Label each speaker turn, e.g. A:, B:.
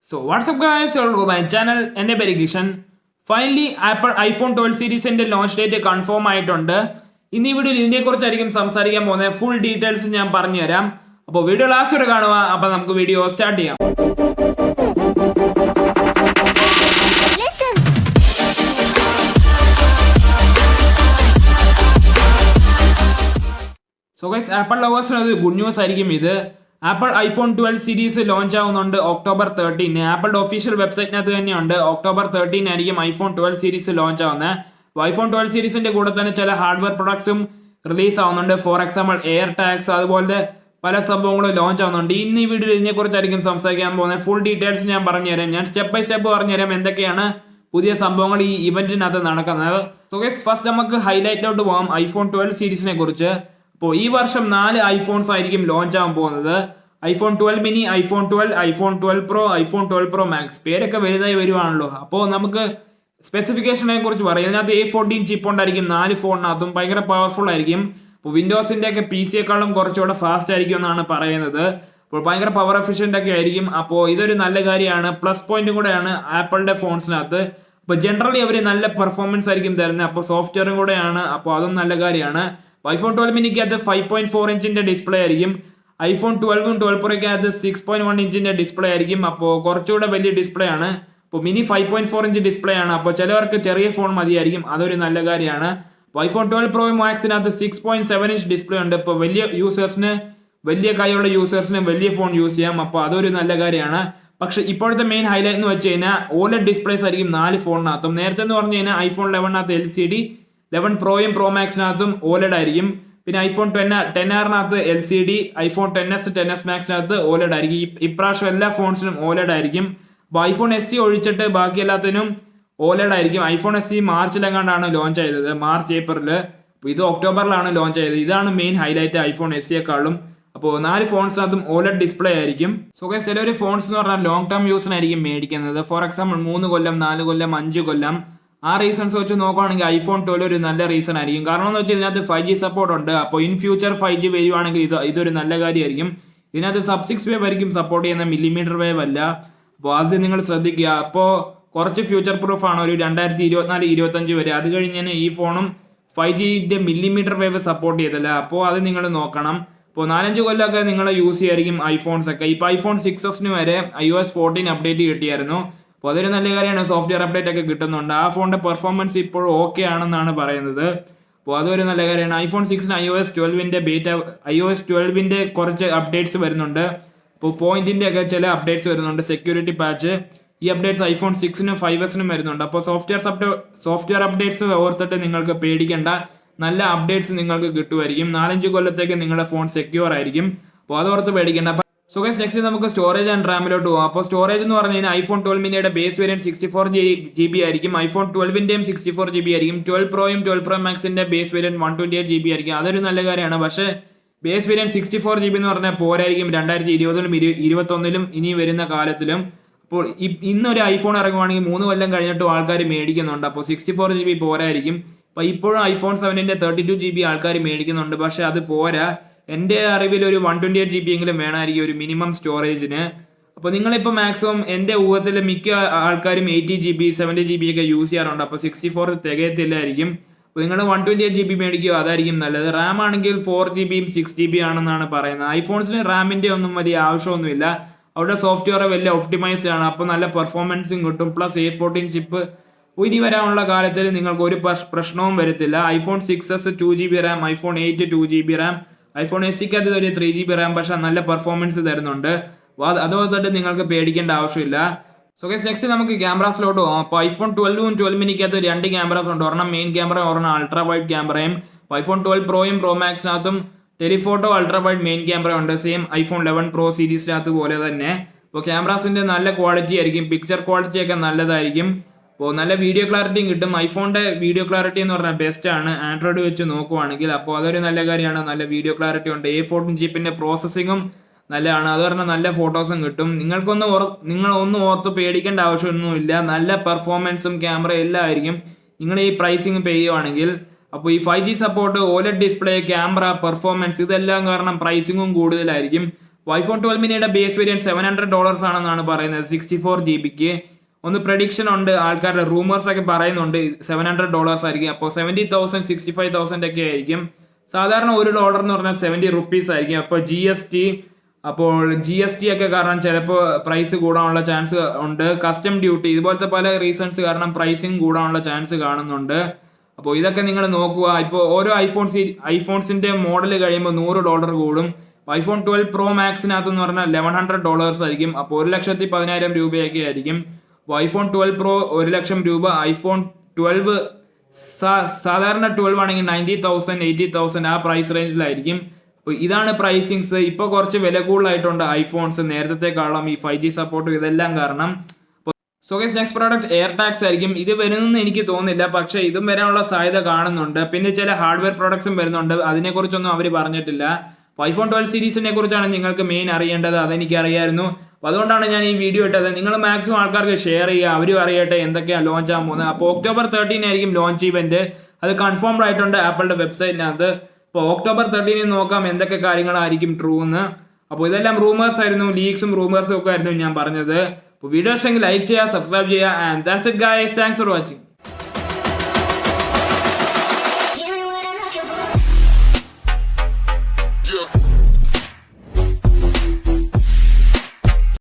A: So what's up guys, welcome to my channel. എൻ്റെ പേര് Kishan. Finally apple iPhone 12 സീരീസിന്റെ launch date confirm ആയിട്ടുണ്ട്. ഇന്ന് ഈ വീഡിയോയിൽ ഇതിനെക്കുറിച്ചായിരിക്കും സംസാരിക്കാൻ പോകുന്നത്. ഫുൾ ഡീറ്റെയിൽസ് ഞാൻ പറഞ്ഞുതരാം. അപ്പോൾ വീഡിയോ ലാസ്റ്റ് വരെ കാണുക. അപ്പോൾ നമുക്ക് വീഡിയോ സ്റ്റാർട്ട് ചെയ്യാം. സോ ഗൈസ്, ആപ്പിൾ ലവേഴ്സിന് അത് ഗുഡ് ന്യൂസ് ആയിരിക്കും. ഇത് ആപ്പിൾ ഐഫോൺ 12 സീരീസ് ലോഞ്ച് ആവുന്നുണ്ട് October 13. ആപ്പിളിന്റെ ഒഫീഷ്യൽ വെബ്സൈറ്റിനകത്ത് തന്നെയുണ്ട് October 13 ആയിരിക്കും ഐഫോൺ 12 സീരീസ് ലോഞ്ച് ആവുന്നത്. ഐഫോൺ 12 സീരീസിന്റെ കൂടെ തന്നെ ചില ഹാർഡ്വെയർ പ്രൊഡക്ട്സും റിലീസ് ആവുന്നുണ്ട്. ഫോർ എക്സാമ്പിൾ എയർ ടാഗ്സ്, അതുപോലെ പല സംഭവങ്ങളും ലോഞ്ച് ആവുന്നുണ്ട്. ഇന്ന് ഈ വീഡിയോയിൽ ഇതിനെക്കുറിച്ചായിരിക്കും സംസാരിക്കാൻ പോകുന്നത്. ഫുൾ ഡീറ്റെയിൽസ് ഞാൻ പറഞ്ഞുതരാം. ഞാൻ സ്റ്റെപ്പ് ബൈ സ്റ്റെപ്പ് പറഞ്ഞുതരാം എന്തൊക്കെയാണ് പുതിയ സംഭവങ്ങൾ ഈ ഇവന്റിനകത്ത് നടക്കുന്നത്. സോ ഗൈസ്, ഫസ്റ്റ് നമുക്ക് ഹൈലൈറ്റിലോട്ട് പോകാം ഐഫോൺ 12 സീരീസിനെ കുറിച്ച്. അപ്പോൾ ഈ വർഷം 4 ഐഫോൺസ് ആയിരിക്കും ലോഞ്ച് ആവാൻ പോകുന്നത്. IPhone 12 mini, iPhone 12, iPhone 12 pro, iPhone 12 pro max. പേരൊക്കെ വലുതായി വരുവാണല്ലോ. അപ്പോൾ നമുക്ക് സ്പെസിഫിക്കേഷനെ കുറിച്ച് പറയാം. ഇതിനകത്ത് A14 ചിപ്പ് ഉണ്ടായിരിക്കും 4 ഫോണിനകത്തും. ഭയങ്കര പവർഫുൾ ആയിരിക്കും. അപ്പോൾ വിൻഡോസിന്റെ ഒക്കെ PC-യെക്കാളും കുറച്ചുകൂടെ ഫാസ്റ്റ് ആയിരിക്കും എന്നാണ് പറയുന്നത്. അപ്പോൾ ഭയങ്കര പവർ എഫിഷ്യന്റ് ഒക്കെ ആയിരിക്കും. അപ്പോൾ ഇതൊരു നല്ല കാര്യമാണ്, പ്ലസ് പോയിന്റും കൂടെയാണ് ആപ്പിളിന്റെ ഫോൺസിനകത്ത്. അപ്പോൾ ജനറലി അവർ നല്ല പെർഫോമൻസ് ആയിരിക്കും തരുന്നത്. അപ്പോൾ സോഫ്റ്റ്വെയറും കൂടെയാണ്, അപ്പോൾ അതും നല്ല കാര്യമാണ്. ഐഫോൺ 12 മിനിക്കകത്ത് 5.4 ഇഞ്ചിന്റെ ഡിസ്പ്ലേ ആയിരിക്കും. ഐഫോൺ 12ഉം 12 പ്രോയ്ക്കകത്ത് 6.1 ഇഞ്ചിന്റെ ഡിസ്പ്ലേ ആയിരിക്കും. അപ്പോൾ കുറച്ചുകൂടെ വലിയ ഡിസ്പ്ലേ ആണ്. അപ്പോൾ മിനി 5.4 ഇഞ്ച് ഡിസ്പ്ലേ ആണ്. അപ്പോൾ ചിലവർക്ക് ചെറിയ ഫോൺ മതിയായിരിക്കും, അതൊരു നല്ല കാര്യമാണ്. ഐഫോൺ 12 പ്രോ മാക്സിനകത്ത് 6.7 ഇഞ്ച് ഡിസ്പ്ലേ ഉണ്ട്. ഇപ്പോൾ വലിയ യൂസേഴ്സിന്, വലിയ കൈയുള്ള യൂസേഴ്സിന് വലിയ ഫോൺ യൂസ് ചെയ്യാം. അപ്പോൾ അതൊരു നല്ല കാര്യമാണ്. പക്ഷേ ഇപ്പോഴത്തെ മെയിൻ ഹൈലൈറ്റ് എന്ന് വെച്ച് കഴിഞ്ഞാൽ OLED ഡിസ്പ്ലേസ് ആയിരിക്കും 4 ഫോണിനകത്തും. നേരത്തെ എന്ന് പറഞ്ഞു കഴിഞ്ഞാൽ ഐഫോൺ 11നകത്ത് LCD, 11 പ്രോയും പ്രോ മാക്സിനകത്തും OLED ആയിരിക്കും. പിന്നെ iPhone 10R LCD, iPhone 10s 10s മാക്സിനകത്ത് OLED ആയിരിക്കും. ഇപ്രാവശ്യം എല്ലാ ഫോൺസിനും OLED ആയിരിക്കും. അപ്പോൾ ഐഫോൺ SE ഒഴിച്ചിട്ട് ബാക്കി എല്ലാത്തിനും OLED ആയിരിക്കും. ഐഫോൺ SE മാർച്ചിലെങ്ങാണ്ടാണ് ലോഞ്ച് ചെയ്തത്, മാർച്ച് ഏപ്രിൽ. അപ്പോൾ ഇത് ഒക്ടോബറിലാണ് ലോഞ്ച് ചെയ്തത്. ഇതാണ് മെയിൻ ഹൈലൈറ്റ് ഐഫോൺ SEയെക്കാളും. അപ്പോൾ 4 ഫോൺസിനകത്തും OLED ഡിസ്പ്ലേ ആയിരിക്കും. സോ ഗൈസ്, ചിലൊരു ഫോൺസ് എന്ന് പറഞ്ഞാൽ ലോങ് ടേം യൂസിനായിരിക്കും മേടിക്കുന്നത്. ഫോർ എക്സാമ്പിൾ 3 കൊല്ലം, 4 കൊല്ലം, 5 കൊല്ലം. ആ റീസൺസ് വെച്ച് നോക്കുകയാണെങ്കിൽ ഐഫോൺ 12 ഒരു നല്ല റീസൺ ആയിരിക്കും. കാരണം എന്ന് വെച്ചാൽ ഇതിനകത്ത് 5G സപ്പോർട്ട് ഉണ്ട്. അപ്പോൾ ഇൻ ഫ്യൂച്ചർ 5G വരുവാണെങ്കിൽ ഇതൊരു നല്ല കാര്യമായിരിക്കും. ഇതിനകത്ത് sub-6 വേവ് ആയിരിക്കും സപ്പോർട്ട് ചെയ്യുന്ന, millimeter വേവ് അല്ല. അപ്പോൾ അത് നിങ്ങൾ ശ്രദ്ധിക്കുക. അപ്പോൾ കുറച്ച് ഫ്യൂച്ചർ പ്രൂഫ് ആണ് ഒരു 2024-25 വരെ. അത് കഴിഞ്ഞാൽ ഈ ഫോണും 5Gന്റെ millimeter വേവ് സപ്പോർട്ട് ചെയ്തില്ല. അപ്പോൾ അത് നിങ്ങൾ നോക്കണം. ഇപ്പോൾ 4-5 കൊല്ലമൊക്കെ നിങ്ങൾ യൂസ് ചെയ്യായിരിക്കും ഐഫോൺസ് ഒക്കെ. ഇപ്പോൾ ഐഫോൺ 6s വരെ iOS 14 അപ്ഡേറ്റ് കിട്ടിയായിരുന്നു. അപ്പോൾ അതൊരു നല്ല കാര്യമാണ്. സോഫ്റ്റ്വെയർ അപ്ഡേറ്റ് ഒക്കെ കിട്ടുന്നുണ്ട്. ആ ഫോണിന്റെ പെർഫോമൻസ് ഇപ്പോൾ ഓക്കെ ആണെന്നാണ് പറയുന്നത്. അപ്പോൾ അതൊരു നല്ല കാര്യമാണ്. ഐഫോൺ 6ന് iOS 12ന്റെ കുറച്ച് അപ്ഡേറ്റ്സ് വരുന്നുണ്ട്. ഇപ്പോൾ പോയിന്റിന്റെ ഒക്കെ ചില അപ്ഡേറ്റ്സ് വരുന്നുണ്ട്, സെക്യൂരിറ്റി പാച്ച്. ഈ അപ്ഡേറ്റ്സ് ഐഫോൺ 6നും 5sനും വരുന്നുണ്ട്. അപ്പോൾ സോഫ്റ്റ്വെയർ അപ്ഡേറ്റ്സ് ഓർത്തിട്ട് നിങ്ങൾക്ക് പേടിക്കേണ്ട, നല്ല അപ്ഡേറ്റ്സ് നിങ്ങൾക്ക് കിട്ടുമായിരിക്കും. 4-5 കൊല്ലത്തേക്ക് നിങ്ങളുടെ ഫോൺ സെക്യൂർ ആയിരിക്കും. അപ്പോൾ അതോർത്ത് പേടിക്കേണ്ട. സോ ഗൈസ്, നെക്സ്റ്റ് നമുക്ക് സ്റ്റോറേജ് ആൻഡ് റാമിലോട്ട് പോകാം. അപ്പോൾ സ്റ്റോറേജ് എന്ന് പറഞ്ഞു കഴിഞ്ഞാൽ ഐഫോൺ 12 മിനിയുടെ ബേസ് വേരിയന്റ് 64GB ആയിരിക്കും. ഐഫോൺ 12ന്റെയും 64GB ആയിരിക്കും. 12 പ്രോയും 12 പ്രോ മാക്സിന്റെ ബേസ് വേരിയന്റ് 128GB ആയിരിക്കും. അതൊരു നല്ല കാര്യമാണ്. പക്ഷേ ബേസ് വേരിയന്റ് 64GB എന്ന് പറഞ്ഞാൽ പോരായിരിക്കും 2020ലും 2021ലും ഇനി വരുന്ന കാലത്തിലും. അപ്പോൾ ഇന്നൊരു ഐഫോൺ ഇറങ്ങുവാണെങ്കിൽ 3 കൊല്ലം കഴിഞ്ഞിട്ടും ആൾക്കാർ മേടിക്കുന്നുണ്ട്. അപ്പോൾ 64GB പോരായിരിക്കും. അപ്പോൾ ഇപ്പോഴും ഐഫോൺ 7ന്റെ 32GB ആൾക്കാർ മേടിക്കുന്നുണ്ട്. പക്ഷേ അത് പോരാ. എൻ്റെ അറിവിൽ ഒരു 128GB എങ്കിലും വേണമായിരിക്കും ഒരു മിനിമം സ്റ്റോറേജിന്. അപ്പോൾ നിങ്ങളിപ്പോൾ മാക്സിമം എൻ്റെ ഊഹത്തിൽ മിക്ക ആൾക്കാരും 80GB 70GB ഒക്കെ യൂസ് ചെയ്യാറുണ്ട്. അപ്പോൾ 64 തികയത്തില്ലായിരിക്കും. അപ്പോൾ നിങ്ങൾ 128GB മേടിക്കുക, അതായിരിക്കും നല്ലത്. റാം ആണെങ്കിൽ 4GBയും 6GB ആണെന്നാണ് പറയുന്നത്. ഐഫോൺസിന് റാമിൻ്റെ ഒന്നും വലിയ ആവശ്യമൊന്നുമില്ല. അവരുടെ സോഫ്റ്റ്വെയർ വലിയ ഒപ്റ്റിമൈസ്ഡ് ആണ്. അപ്പോൾ നല്ല പെർഫോമൻസും കിട്ടും. പ്ലസ് A14 ചിപ്പ് ഇനി വരാനുള്ള കാലത്തിൽ നിങ്ങൾക്ക് ഒരു പ്രശ്നവും വരത്തില്ല. IPhone 6s 2GB RAM, iPhone 8 2GB RAM, iPhone SEക്കകത്ത് ഒരു 3GB റാം, പക്ഷെ നല്ല പെർഫോമൻസ് തരുന്നുണ്ട്. അതുപോലെ നിങ്ങൾക്ക് പേടിക്കേണ്ട ആവശ്യമില്ല. സോ ഗൈസ്, നെക്സ്റ്റ് നമുക്ക് ക്യാമറാസിലോട്ട് പോകാം. അപ്പോൾ ഐഫോൺ 12ഉം 12 മിനിക്കകത്ത് 2 ക്യാമറാസ് ഉണ്ട്. ഒരെണ്ണം മെയിൻ ക്യാമറ, ഒരെണ്ണം അൾട്രാ വൈഡ് ക്യാമറയും. ഐഫോൺ 12 പ്രോയും പ്രോ മാക്സിനകത്തും telephoto ultra wide main camera ഉണ്ട്. സെയിം ഐഫോൺ 11 പ്രോ സീരീസിനകത്ത് പോലെ തന്നെ. അപ്പോൾ ക്യാമറാസിന്റെ നല്ല ക്വാളിറ്റി ആയിരിക്കും. പിക്ചർ ക്വാളിറ്റി ഒക്കെ നല്ലതായിരിക്കും. അപ്പോൾ നല്ല വീഡിയോ ക്ലാരിറ്റിയും കിട്ടും. ഐഫോണിന്റെ വീഡിയോ ക്ലാരിറ്റി എന്ന് പറഞ്ഞാൽ ബെസ്റ്റ് ആണ് ആൻഡ്രോയിഡ് വെച്ച് നോക്കുവാണെങ്കിൽ. അപ്പോൾ അതൊരു നല്ല കാര്യമാണ്. നല്ല വീഡിയോ ക്ലാരിറ്റി ഉണ്ട്. A14 ചിപ്പിന്റെ പ്രോസസ്സിങ്ങും നല്ലതാണ്. അത് പറഞ്ഞാൽ നല്ല ഫോട്ടോസും കിട്ടും. നിങ്ങളൊന്നും ഓർത്ത് പേടിക്കേണ്ട ആവശ്യമൊന്നുമില്ല. നല്ല പെർഫോമൻസും ക്യാമറ എല്ലാം ആയിരിക്കും നിങ്ങൾ ഈ പ്രൈസിങ് പേ ചെയ്യുവാണെങ്കിൽ. അപ്പോൾ ഈ 5G support, OLED display, camera, performance ഇതെല്ലാം കാരണം പ്രൈസിങ്ങും കൂടുതലായിരിക്കും. ഐഫോൺ 12 മിനിയുടെ ബേസ് വേരിയന്റ് $700 ആണെന്നാണ് പറയുന്നത് 64 GB. ഒന്ന് പ്രഡിക്ഷൻ ഉണ്ട്, ആൾക്കാരുടെ റൂമേഴ്സ് ഒക്കെ പറയുന്നുണ്ട് $700 ആയിരിക്കും. അപ്പോൾ 70,000 65,000 ഒക്കെ ആയിരിക്കും. സാധാരണ $1 എന്ന് പറഞ്ഞാൽ 70 rupees ആയിരിക്കും. അപ്പോൾ ജി എസ് ടി ഒക്കെ കാരണം ചിലപ്പോൾ പ്രൈസ് കൂടാനുള്ള ചാൻസ് ഉണ്ട്. കസ്റ്റം ഡ്യൂട്ടി ഇതുപോലത്തെ പല റീസൺസ് കാരണം പ്രൈസിങ് കൂടാനുള്ള ചാൻസ് കാണുന്നുണ്ട്. അപ്പോൾ ഇതൊക്കെ നിങ്ങൾ നോക്കുക. ഇപ്പോൾ ഓരോ ഐഫോൺസിന്റെ മോഡൽ കഴിയുമ്പോൾ $100 കൂടും. ഐഫോൺ 12 Pro Maxനകത്ത് എന്ന് പറഞ്ഞാൽ $1,100 ആയിരിക്കും. അപ്പോൾ 1,10,000 രൂപയൊക്കെ ആയിരിക്കും. അപ്പോൾ ഐഫോൺ 12 Pro 1,00,000 രൂപ. ഐഫോൺ 12 സാധാരണ 12 ആണെങ്കിൽ 90,000 80,000 ആ പ്രൈസ് റേഞ്ചിലായിരിക്കും. അപ്പോൾ ഇതാണ് പ്രൈസിങ്സ്. ഇപ്പോൾ കുറച്ച് വില കൂടുതലായിട്ടുണ്ട് ഐഫോൺസ് നേരത്തെക്കാളും, ഈ 5G സപ്പോർട്ടും ഇതെല്ലാം കാരണം. So guys, next product air tags ആയിരിക്കും. ഇത് വരുന്നെന്ന് എനിക്ക് തോന്നുന്നില്ല, പക്ഷേ ഇതും വരാനുള്ള സാധ്യത കാണുന്നുണ്ട്. പിന്നെ ചില ഹാർഡ്വെയർ പ്രോഡക്ട്സും വരുന്നുണ്ട്, അതിനെക്കുറിച്ചൊന്നും അവർ പറഞ്ഞിട്ടില്ല. ഐഫോൺ 12 സീരീസിനെ കുറിച്ചാണ് നിങ്ങൾക്ക് മെയിൻ അറിയേണ്ടത്, അതെനിക്ക് അറിയായിരുന്നു. അപ്പോൾ അതുകൊണ്ടാണ് ഞാൻ ഈ വീഡിയോ ഇട്ടത്. നിങ്ങൾ മാക്സിമം ആൾക്കാർക്ക് ഷെയർ ചെയ്യുക, അവരും അറിയട്ടെ എന്തൊക്കെയാണ് ലോഞ്ച് ആകാൻ പോകുന്നത്. അപ്പോൾ October 13 ആയിരിക്കും ലോഞ്ച് ഇവന്റ്. അത് കൺഫേംഡ് ആയിട്ടുണ്ട് ആപ്പിളിന്റെ വെബ്സൈറ്റിനകത്ത്. അപ്പോൾ October 13 നോക്കാം എന്തൊക്കെ കാര്യങ്ങളായിരിക്കും ട്രൂ എന്ന്. അപ്പോൾ ഇതെല്ലാം റൂമേഴ്സ് ആയിരുന്നു, ലീക്സും റൂമേഴ്സും ഒക്കെ ആയിരുന്നു ഞാൻ പറഞ്ഞത്. അപ്പോൾ വീഡിയോ ഇഷ്ടമെങ്കിൽ ലൈക്ക് ചെയ്യുക, സബ്സ്ക്രൈബ് ചെയ്യുക. And that's it guys, thanks for watching.